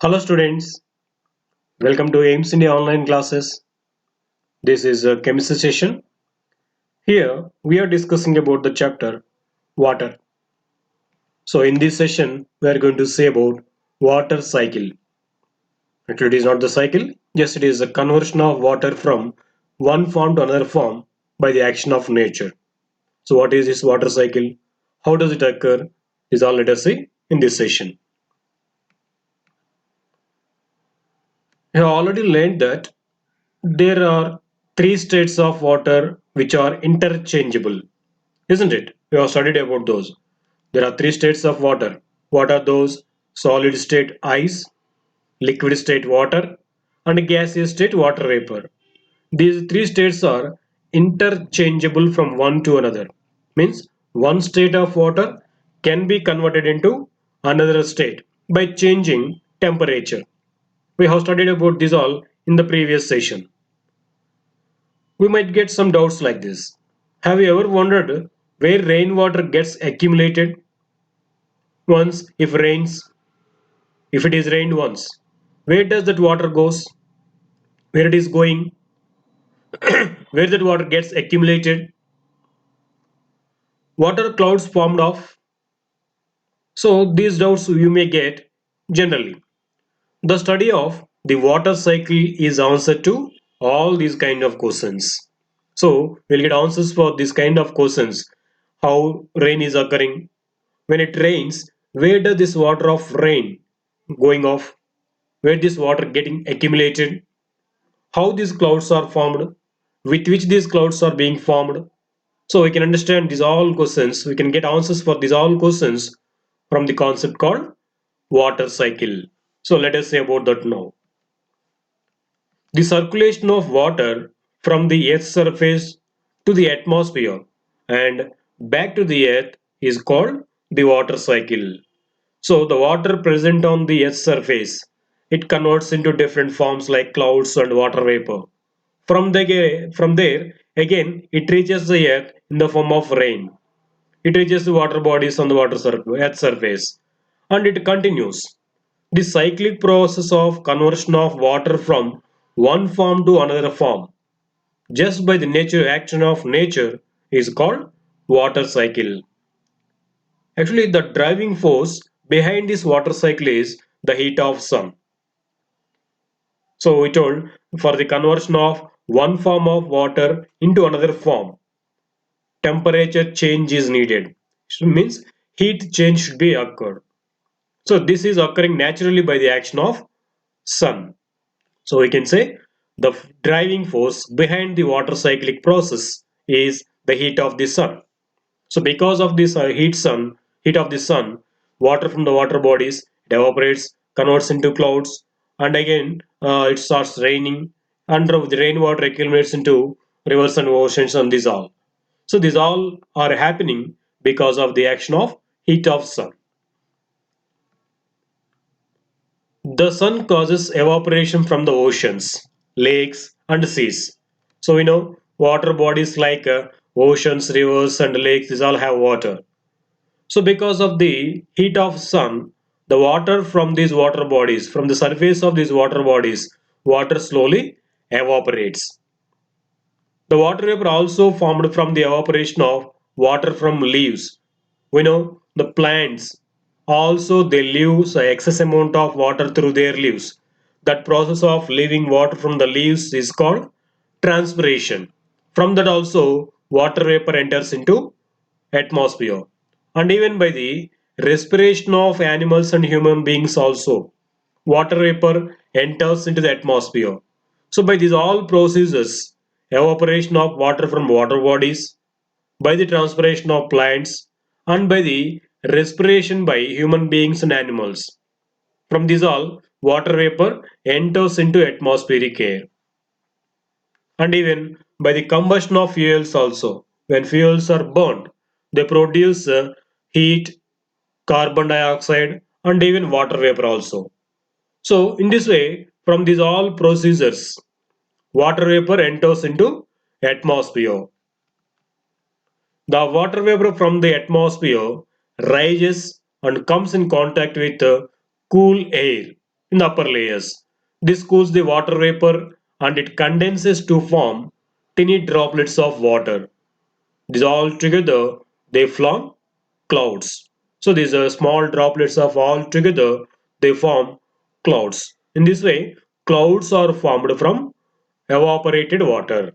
Hello students, welcome to aimsindia online classes. This is a chemistry session. Here we are discussing about the chapter water. So in this session we are going to say about water cycle. Actually it is not the cycle, just it is a conversion of water from one form to another form by the action of nature. So what is this water cycle? How does it occur? Is all let us see in this session. We have already learned that there are three states of water which are interchangeable, isn't it? We have studied about those. There are three states of water. What are those? Solid state ice, liquid state water, and gaseous state water vapor. These three states are interchangeable from one to another. Means one state of water can be converted into another state by changing temperature. We have studied about this all in the previous session. We might get some doubts like this. Have you ever wondered where rainwater gets accumulated? Once, if it is rained once, where does that water goes? Where it is going? Where that water gets accumulated? What are clouds formed of? So these doubts you may get generally. The study of the water cycle is answer to all these kind of questions. So we'll get answers for this kind of questions. How rain is occurring? When it rains, where does this water of rain going off? Where this water getting accumulated? How these clouds are formed? With which these clouds are being formed? So we can understand these all questions. We can get answers for these all questions from the concept called water cycle. So let us say about that now. The circulation of water from the Earth's surface to the atmosphere and back to the Earth is called the water cycle. So the water present on the Earth's surface, it converts into different forms like clouds and water vapor. From there, again, it reaches the Earth in the form of rain. It reaches the water bodies on the Earth's surface, and it continues. The cyclic process of conversion of water from one form to another form, just by the nature action of nature, is called water cycle. Actually, the driving force behind this water cycle is the heat of sun. So we told for the conversion of one form of water into another form, temperature change is needed. So means heat change should be occurred. So this is occurring naturally by the action of sun. So we can say the driving force behind the water cyclic process is the heat of the sun. So because of this heat of the sun, water from the water bodies it evaporates, converts into clouds, and again it starts raining. And the rainwater accumulates into rivers and oceans, and these all. So these all are happening because of the action of heat of sun. The sun causes evaporation from the oceans, lakes, and seas. So we know water bodies like oceans, rivers, and lakes, these all have water. So because of the heat of sun, the water from these water bodies, from the surface of these water bodies, water slowly evaporates. The water vapor also formed from the evaporation of water from leaves. We know the plants also they lose an excess amount of water through their leaves. That process of leaving water from the leaves is called transpiration. From that also water vapor enters into atmosphere, and even by the respiration of animals and human beings also water vapor enters into the atmosphere. So by these all processes, evaporation of water from water bodies, by the transpiration of plants, and by the respiration by human beings and animals, from these all water vapor enters into atmospheric air. And even by the combustion of fuels also, when fuels are burned, they produce heat, carbon dioxide, and even water vapor also. So in this way, from these all procedures, water vapor enters into atmosphere. The water vapor from the atmosphere rises and comes in contact with cool air. in the upper layers. This cools the water vapor and it condenses to form tiny droplets of water. These all together they form clouds. So these are small droplets of all together they form clouds. In this way, clouds are formed from evaporated water.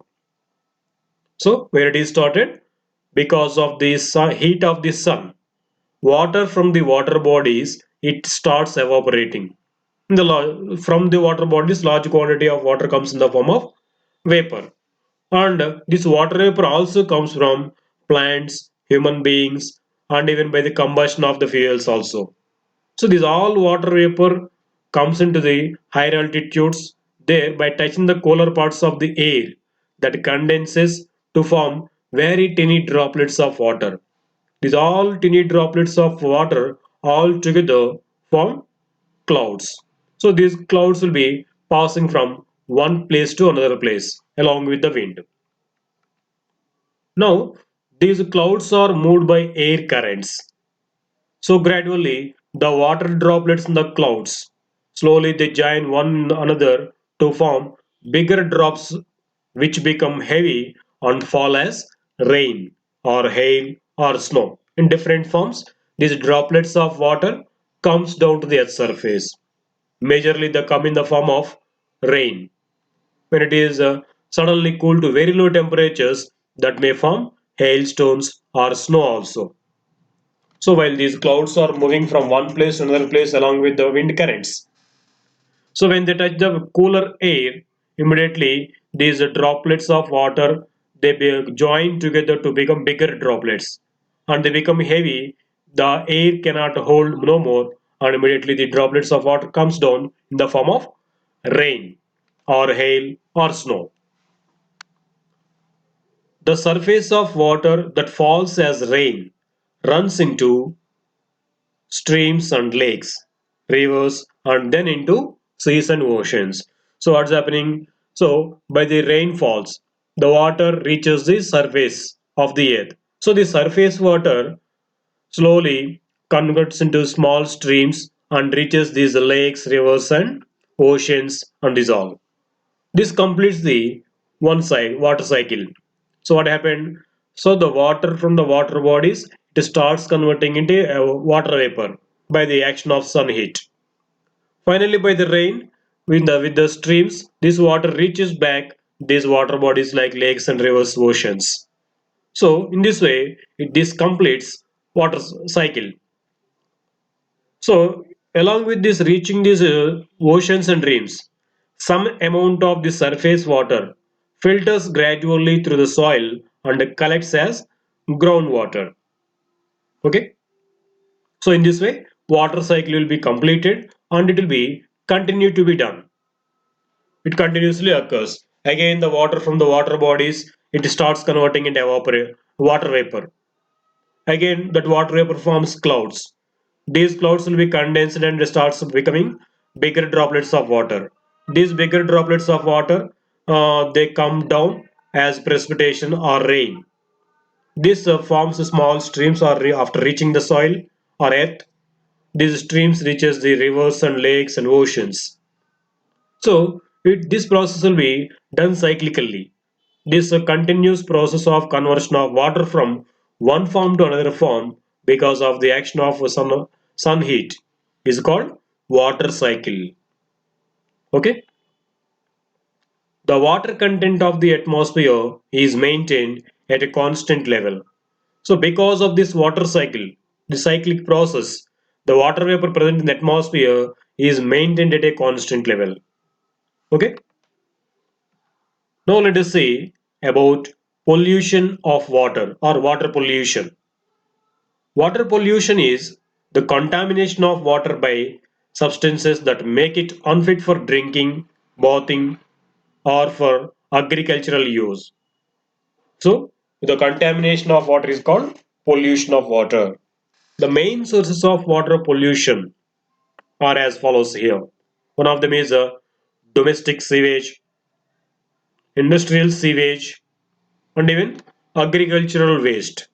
So where it is started? Because of the heat of the sun, water from the water bodies it starts evaporating. From the water bodies, large quantity of water comes in the form of vapor, and this water vapor also comes from plants, human beings, and even by the combustion of the fuels also. So this all water vapor comes into the higher altitudes there by touching the cooler parts of the air that condenses to form very tiny droplets of water. These all tiny droplets of water all together form clouds. So these clouds will be passing from one place to another place along with the wind. Now these clouds are moved by air currents. So gradually, the water droplets in the clouds slowly they join one another to form bigger drops which become heavy and fall as rain or hail or snow. In different forms, these droplets of water comes down to the earth's surface. Majorly they come in the form of rain. When it is suddenly cooled to very low temperatures that may form hailstones or snow also. So while these clouds are moving from one place to another place along with the wind currents, so when they touch the cooler air, immediately these droplets of water they join together to become bigger droplets, and they become heavy. The air cannot hold no more, and immediately the droplets of water comes down in the form of rain, or hail, or snow. The surface of water that falls as rain runs into streams and lakes, rivers, and then into seas and oceans. So what's happening? So by the rainfalls, the water reaches the surface of the earth. So the surface water slowly converts into small streams and reaches these lakes, rivers, and oceans, and is all. This completes the one side water cycle. So what happened? So the water from the water bodies it starts converting into water vapor by the action of sun heat. Finally, by the rain, with the streams, this water reaches back these water bodies like lakes and rivers, oceans. So in this way, this completes water cycle. So, along with this reaching these oceans and streams, some amount of the surface water filters gradually through the soil and collects as groundwater. Okay, so in this way, water cycle will be completed and it will be continue to be done. It continuously occurs. Again, the water from the water bodies it starts converting into water vapor. Again, that water vapor forms clouds. These clouds will be condensed and starts becoming bigger droplets of water. These bigger droplets of water, they come down as precipitation or rain. This forms small streams or after reaching the soil or earth. These streams reaches the rivers and lakes and oceans. So this process will be done cyclically. This continuous process of conversion of water from one form to another form because of the action of sun heat is called water cycle. Okay, the water content of the atmosphere is maintained at a constant level. So because of this water cycle, the cyclic process, the water vapor present in the atmosphere is maintained at a constant level. Okay. Now let us see about pollution of water or water pollution. Water pollution is the contamination of water by substances that make it unfit for drinking, bathing, or for agricultural use. So, the contamination of water is called pollution of water. The main sources of water pollution are as follows here. One of them is domestic sewage, industrial sewage, and even agricultural waste.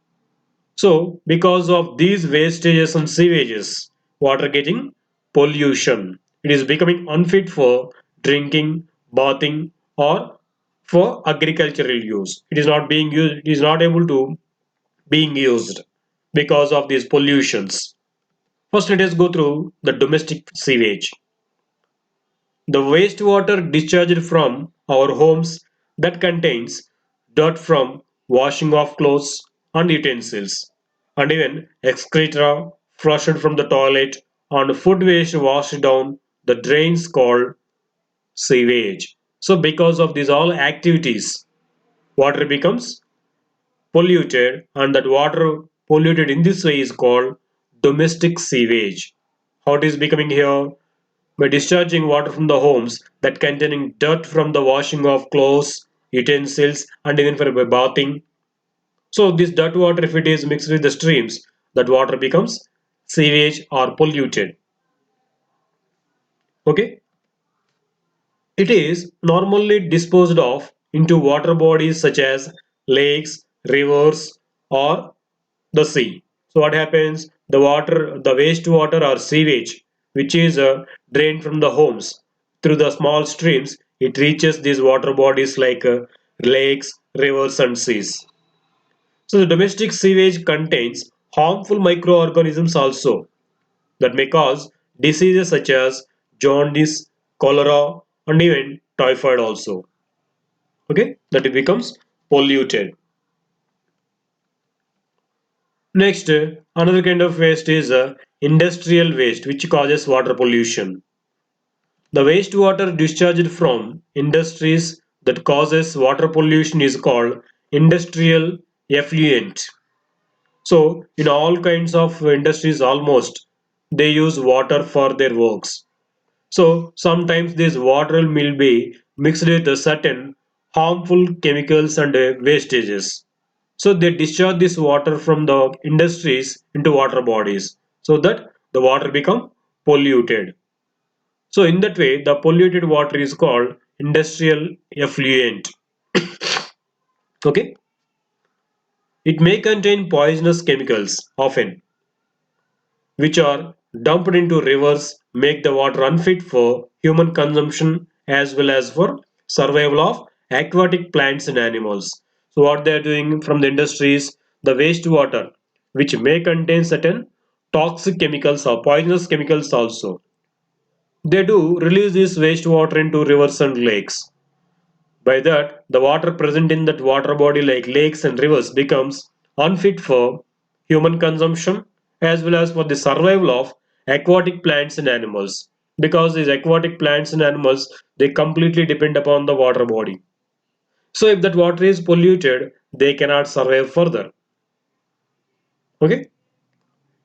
So, because of these wastages and sewages, water getting pollution. it is becoming unfit for drinking, bathing, or for agricultural use. It is not being used, it is not able to being used because of these pollutions. First, let us go through the domestic sewage. The wastewater discharged from our homes that contains dirt from washing of clothes and utensils, and even excreta flushed from the toilet and food waste washed down the drains called sewage. So, because of these all activities, water becomes polluted, and that water polluted in this way is called domestic sewage. How it is becoming here? By discharging water from the homes that containing dirt from the washing of clothes, utensils, and even for bathing. So this dirt water, if it is mixed with the streams, that water becomes sewage or polluted. Okay, it is normally disposed of into water bodies such as lakes, rivers, or the sea. So what happens? The water, the wastewater or sewage, which is drained from the homes through the small streams, it reaches these water bodies like lakes, rivers, and seas. So the domestic sewage contains harmful microorganisms also that may cause diseases such as jaundice, cholera, and even typhoid also. Okay, that it becomes polluted. Next, another kind of waste is industrial waste, which causes water pollution. The wastewater discharged from industries that causes water pollution is called industrial effluent. So, in all kinds of industries, almost they use water for their works. So, sometimes this water will be mixed with a certain harmful chemicals and wastages. So they discharge this water from the industries into water bodies so that the water become polluted. So in that way, the polluted water is called industrial effluent. Okay, it may contain poisonous chemicals often, which are dumped into rivers, make the water unfit for human consumption as well as for survival of aquatic plants and animals. So what they are doing from the industries, the wastewater, which may contain certain toxic chemicals or poisonous chemicals also. They do release this wastewater into rivers and lakes. By that, the water present in that water body like lakes and rivers becomes unfit for human consumption as well as for the survival of aquatic plants and animals. Because these aquatic plants and animals, they completely depend upon the water body. So if that water is polluted, they cannot survive further. Okay?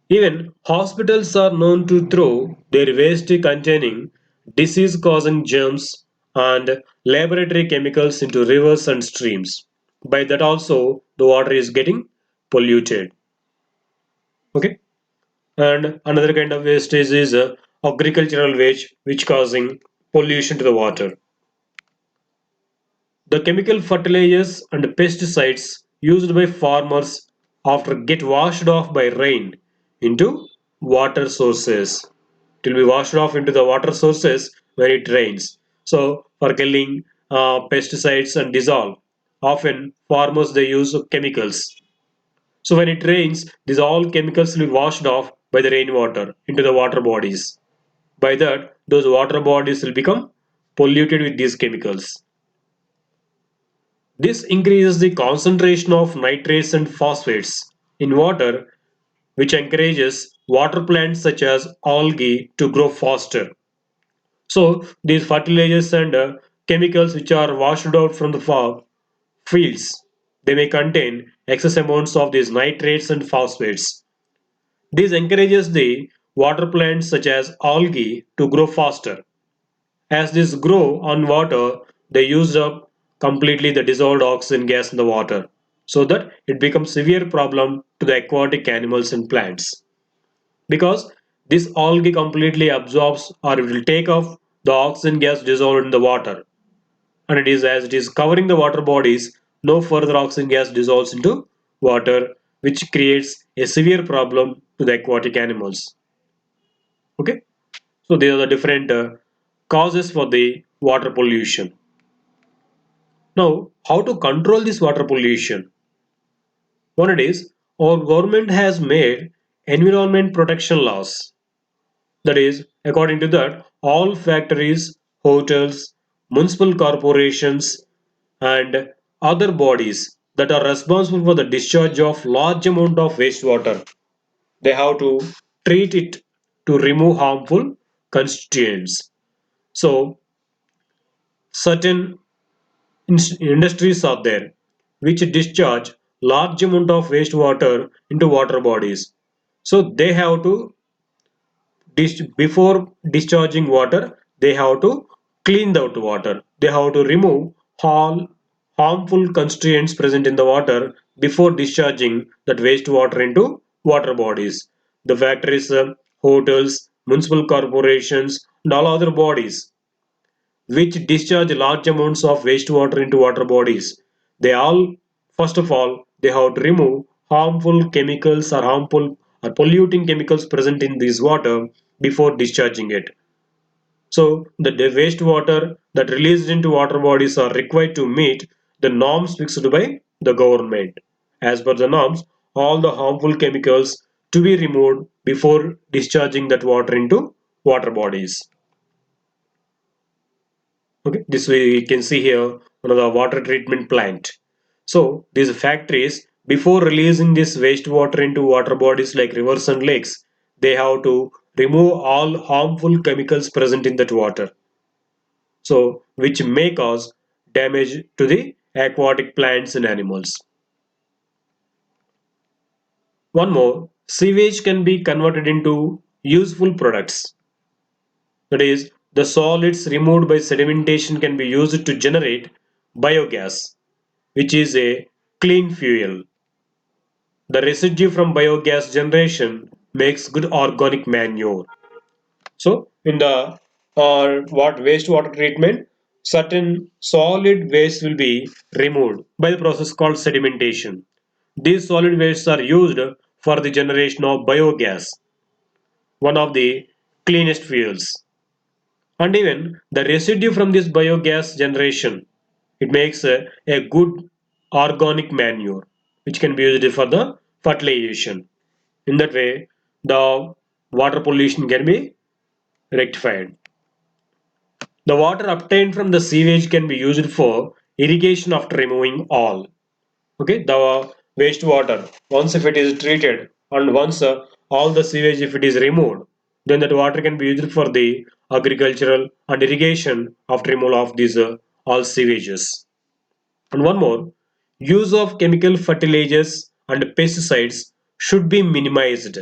Even hospitals are known to throw their waste containing disease causing germs and laboratory chemicals into rivers and streams. By that also the water is getting polluted. Okay. And another kind of wastage is agricultural waste which causing pollution to the water. The chemical fertilizers and pesticides used by farmers after get washed off by rain into water sources. It will be washed off into the water sources when it rains. So for killing pesticides and dissolve, often farmers they use chemicals. So when it rains, these all chemicals will be washed off by the rainwater into the water bodies. By that, those water bodies will become polluted with these chemicals. This increases the concentration of nitrates and phosphates in water, which encourages water plants such as algae to grow faster. So, these fertilizers and chemicals which are washed out from the fields, they may contain excess amounts of these nitrates and phosphates. This encourages the water plants such as algae to grow faster. As these grow on water, they use up completely the dissolved oxygen gas in the water, so that it becomes severe problem to the aquatic animals and plants. Because this algae completely absorbs or it will take off the oxygen gas dissolved in the water. And it is as it is covering the water bodies, no further oxygen gas dissolves into water, which creates a severe problem to the aquatic animals. Okay. So these are the different causes for the water pollution. Now, how to control this water pollution? One it is, our government has made environment protection laws. That is, according to that, all factories, hotels, municipal corporations, and other bodies that are responsible for the discharge of large amount of wastewater, they have to treat it to remove harmful constituents. So, certain industries are there which discharge large amount of wastewater into water bodies. So they have to before discharging water, they have to clean the water. They have to remove all harmful constituents present in the water before discharging that wastewater into water bodies. The factories, hotels, municipal corporations, and all other bodies which discharge large amounts of wastewater into water bodies. They all, first of all, they have to remove harmful chemicals or harmful or polluting chemicals present in this water before discharging it. So the wastewater that released into water bodies are required to meet the norms fixed by the government. As per the norms, all the harmful chemicals to be removed before discharging that water into water bodies. Okay, this we can see here one of the water treatment plant. So these factories, before releasing this wastewater into water bodies like rivers and lakes, they have to remove all harmful chemicals present in that water. So which may cause damage to the aquatic plants and animals. One more, sewage can be converted into useful products. That is, the solids removed by sedimentation can be used to generate biogas, which is a clean fuel. The residue from biogas generation makes good organic manure. So, in the what wastewater treatment, certain solid waste will be removed by the process called sedimentation. These solid wastes are used for the generation of biogas, one of the cleanest fuels. And even the residue from this biogas generation, it makes a good organic manure which can be used for the fertilization. In that way, the water pollution can be rectified. The water obtained from the sewage can be used for irrigation after removing all. Okay, the wastewater, once if it is treated and once all the sewage if it is removed, then that water can be used for the agricultural and irrigation after removal of these all sewages. And one more, use of chemical fertilizers and pesticides should be minimized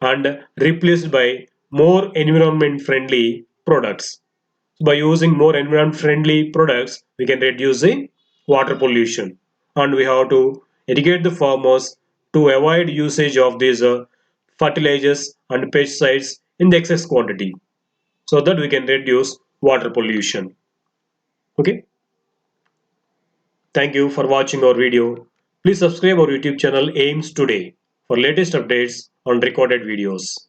and replaced by more environment friendly products. By using more environment friendly products, we can reduce the water pollution. And we have to educate the farmers to avoid usage of these fertilizers and pesticides in the excess quantity so that we can reduce water pollution. Okay, thank you for watching our video. Please subscribe our YouTube channel Aims Today for latest updates on recorded videos.